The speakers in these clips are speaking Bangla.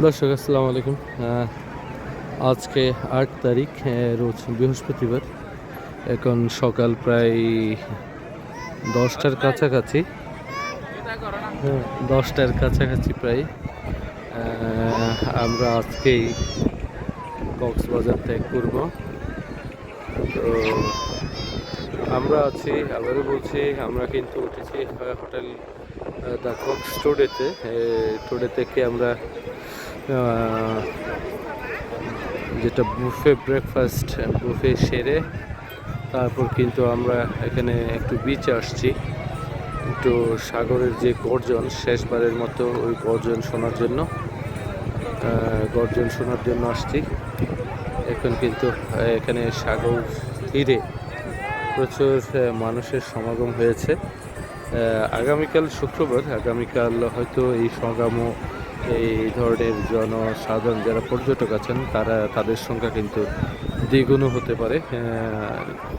দর্শক আসসালামু আলাইকুম। আজকে 8 তারিখ, রোজ বৃহস্পতিবার। এখন সকাল প্রায় 10টার কাছাকাছি। 10টার কাছাকাছি প্রায়। আমরা আজকেই কক্সবাজার ত্যাগ করব। তো আমরা আছি, আবারও বলছি, আমরা কিন্তু উঠেছি হোটেল দ্য কক্স টুডেতে। টুডে থেকে আমরা যেটা বুফে ব্রেকফাস্ট বুফে সেরে তারপর কিন্তু আমরা এখানে একটু বিচে আসছি, একটু সাগরের যে গর্জন, শেষবারের মতো ওই গর্জন শোনার জন্য আসছি। এখন কিন্তু এখানে সাগর তীরে প্রচুর মানুষের সমাগম হয়েছে। আগামীকাল শুক্রবার, আগামীকাল হয়তো এই সমাগমও এই ধরনের জনসাধারণ যারা পর্যটক আছেন তাদের সংখ্যা কিন্তু দ্বিগুণ হতে পারে,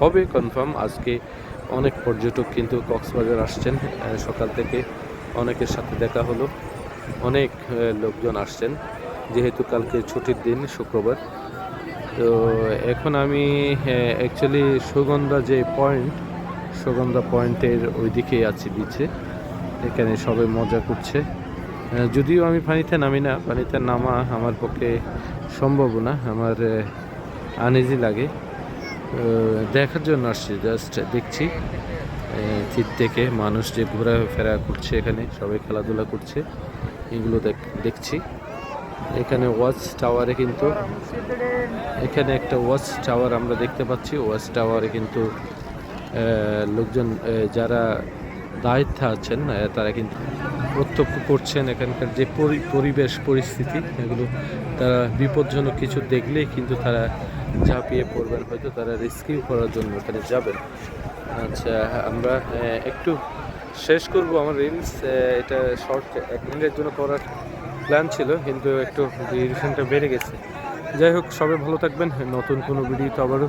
হবে কনফার্ম। আজকে অনেক পর্যটক কিন্তু কক্সবাজার আসছেন, সকাল থেকে অনেকের সাথে দেখা হলো, অনেক লোকজন আসছেন যেহেতু কালকে ছুটির দিন শুক্রবার। তো এখন আমি অ্যাকচুয়ালি সুগন্ধা পয়েন্টের ওই দিকেই আছি বিচে। এখানে সবাই মজা করছে, যদিও আমি পানিতে নামি না, পানিতে নামা আমার পক্ষে সম্ভব না, আমার আনইজি লাগে। দেখার জন্য আসছি, জাস্ট দেখছি তীর থেকে মানুষ যে ঘোরাফেরা করছে, এখানে সবাই খেলাধুলা করছে, এগুলো দেখছি। এখানে ওয়াচ টাওয়ারে কিন্তু এখানে একটা ওয়াচ টাওয়ার আমরা দেখতে পাচ্ছি। ওয়াচ টাওয়ারে কিন্তু লোকজন যারা দায়িত্বে আছেন তারা কিন্তু প্রত্যক্ষ করছেন এখানকার যে পরিবেশ পরিস্থিতি, এগুলো তারা বিপজ্জনক কিছু দেখলেই কিন্তু তারা ঝাঁপিয়ে পড়বেন, হয়তো তারা রেস্কিউ করার জন্য এখানে যাবেন। আচ্ছা, আমরা একটু শেষ করব আমার রিলস। এটা শর্ট 1 মিনিটের জন্য করার প্ল্যান ছিল, কিন্তু একটু ডিউরেশনটা বেড়ে গেছে। যাই হোক, সবাই ভালো থাকবেন। নতুন কোনো ভিডিওতে আবারও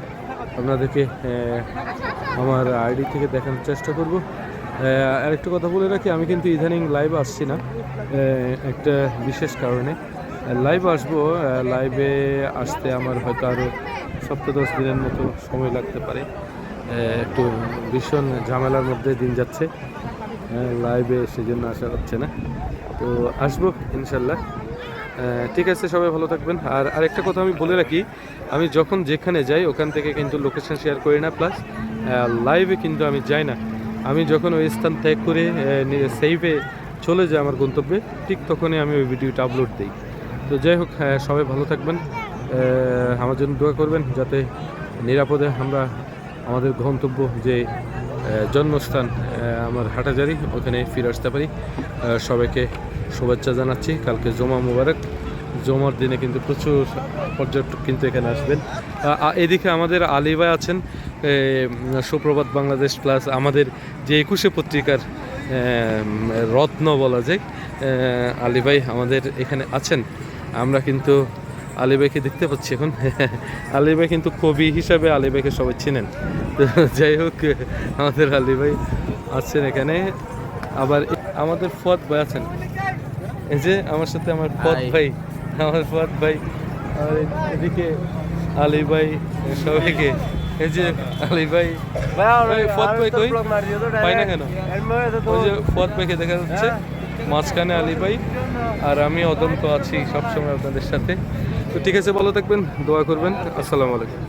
আপনাদেরকে আমার আইডি থেকে দেখানোর চেষ্টা করব। আরেকটা কথা বলে রাখি, আমি কিন্তু ইদানিং লাইভে আসছি না, একটা বিশেষ কারণে। লাইভে আসবো, লাইভে আসতে আমার হয়তো আরও 7-10 দিনের মতো সময় লাগতে পারে। একটু ভীষণ ঝামেলার মধ্যে দিন যাচ্ছে, লাইভে সেজন্য আসা হচ্ছে না। তো আসবো ইনশাল্লাহ। ঠিক আছে, সবাই ভালো থাকবেন। আর আরেকটা কথা আমি বলে রাখি, আমি যখন যেখানে যাই ওখান থেকে কিন্তু লোকেশন শেয়ার করি না, প্লাস লাইভে কিন্তু আমি যাই না। আমি যখন ওই স্থান ত্যাগ করে সেভে চলে যাই আমার গন্তব্যে, ঠিক তখনই আমি ওই ভিডিওটা আপলোড দিই। তো যাই হোক, সবাই ভালো থাকবেন, আমার জন্য দোয়া করবেন যাতে নিরাপদে আমরা আমাদের গন্তব্য যে জন্মস্থান আমার হাটাজারি, ওখানে ফিরে আসতে পারি। সবাইকে শুভেচ্ছা জানাচ্ছি। কালকে জমা মুবারক। জমার দিনে কিন্তু প্রচুর পর্যটক কিন্তু এখানে আসবেন। এদিকে আমাদের আলী ভাই আছেন, সুপ্রভাত বাংলাদেশ প্লাস আমাদের যে 21শে পত্রিকার রত্ন বলা যায়, আলী ভাই আমাদের এখানে আছেন। আমরা কিন্তু আলী ভাইকে দেখতে পাচ্ছি এখন। আলী ভাই কিন্তু কবি হিসাবে আলী ভাইকে সবাই চিনেন। তো যাই হোক, আমাদের আলী ভাই আছেন এখানে। আবার আমাদের ফুয়াদ ভাই আছেন, এই যে আমার সাথে আমার ফুয়াদ ভাই, আর এদিকে আলী ভাই, সবাইকে এই যে আলী ভাই, ফুয়াদ ভাই কই পাই না কেন? ওই যে ফুয়াদ ভাইকে দেখা যাচ্ছে, মাঝখানে আলী ভাই, আর আমি অদন্ত আছি সবসময় আপনাদের সাথে। তো ঠিক আছে, ভালো থাকবেন, দোয়া করবেন। আসসালামু আলাইকুম।